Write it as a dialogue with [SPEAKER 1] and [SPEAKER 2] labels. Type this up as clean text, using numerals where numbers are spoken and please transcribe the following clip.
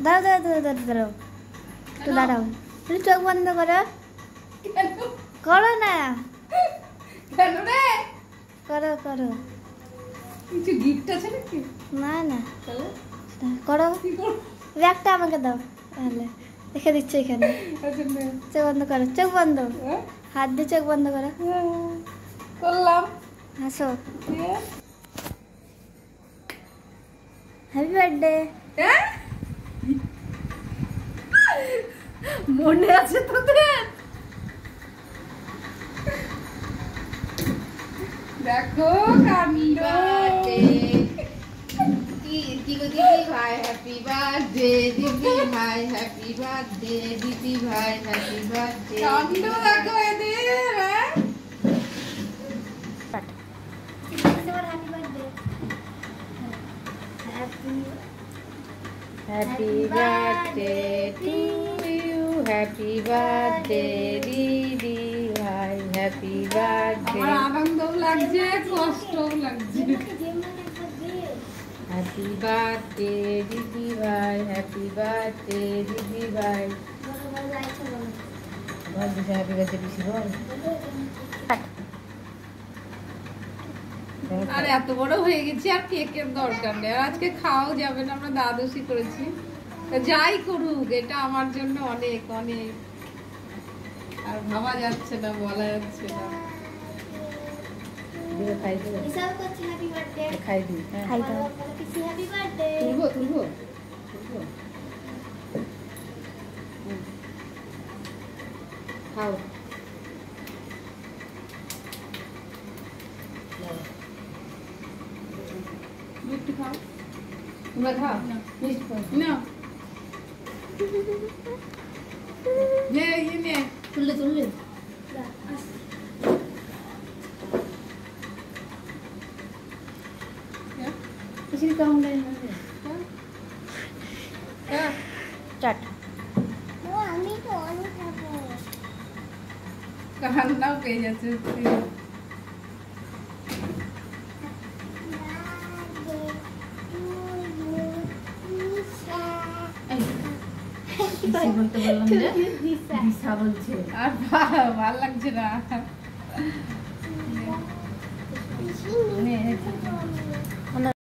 [SPEAKER 1] দাঁড়াও দাঁড়াও দাঁড়াও দাঁড়াও দাঁড়াও একটু দাঁড়াও, তুমি চোখ বন্ধ করো। করো না,
[SPEAKER 2] কেন রে?
[SPEAKER 1] করো করো।
[SPEAKER 2] কিছু গিফট আছে নাকি?
[SPEAKER 1] না না,
[SPEAKER 2] তাহলে
[SPEAKER 1] করো।
[SPEAKER 2] কি করব?
[SPEAKER 1] ব্যাগটা আমাকে দাও, তাহলে রেখে দিচ্ছি এখানে।
[SPEAKER 2] আচ্ছা নে।
[SPEAKER 1] চোখ বন্ধ করো, চোখ বন্ধ,
[SPEAKER 2] হ্যাঁ?
[SPEAKER 1] হাত দিয়ে চোখ বন্ধ করো।
[SPEAKER 2] করলাম।
[SPEAKER 1] হাসো।
[SPEAKER 2] হ্যাঁ?
[SPEAKER 1] Happy birthday.
[SPEAKER 2] হ্যাঁ? মনে আছে তোদের? দেখো কাণ্ড।
[SPEAKER 3] কি গো দিদি ভাই হ্যাপি বার্থডে, দিদি ভাই হ্যাপি বার্থডে, দিদি ভাই হ্যাপি বার্থডে।
[SPEAKER 2] কাণ্ড দেখো এদের, হ্যাঁ?
[SPEAKER 3] Happy birthday to you, happy birthday দিদি ভাই, হ্যাপি বার্থডে।
[SPEAKER 2] আমার আনন্দও লাগছে, কষ্টও লাগছে।
[SPEAKER 3] হ্যাপি বার্থডে দিদি ভাই, হ্যাপি বার্থডে দিদি ভাই। বল দিশা হ্যাপি বার্থডে পিসি বল।
[SPEAKER 2] আর এত বড় হয়ে গেছি, আর কেকের দরকার নেই। আর আজকে খাওয়াও যাবে না, আমরা দ্বাদশী করেছি। তা যাই করুক, এটা আমার জন্য অনেক অনেক। আর ভাবা যাচ্ছে না, বলা যাচ্ছে না।
[SPEAKER 3] দিবে খাই দিবে,
[SPEAKER 1] হিসাব করছি হ্যাপি বার্থডে।
[SPEAKER 3] খাই দিই। হ্যাঁ
[SPEAKER 1] খাই দাও। Happy birthday.
[SPEAKER 2] তুলবো তুলবো তুলবো।
[SPEAKER 3] খাও।
[SPEAKER 2] একটু খাও
[SPEAKER 3] তোমরা খাও মিষ্টি খাও।
[SPEAKER 2] না। নে ইয়ে নে।
[SPEAKER 3] তুললে তুললে কিছু কম নেই।
[SPEAKER 2] হ্যাঁ।
[SPEAKER 1] চাট।
[SPEAKER 2] কান্নাও পেয়ে যাচ্ছে।
[SPEAKER 3] বলতে বললাম যে দিশা বলছে।
[SPEAKER 2] আর ভাল লাগছে না।
[SPEAKER 3] নে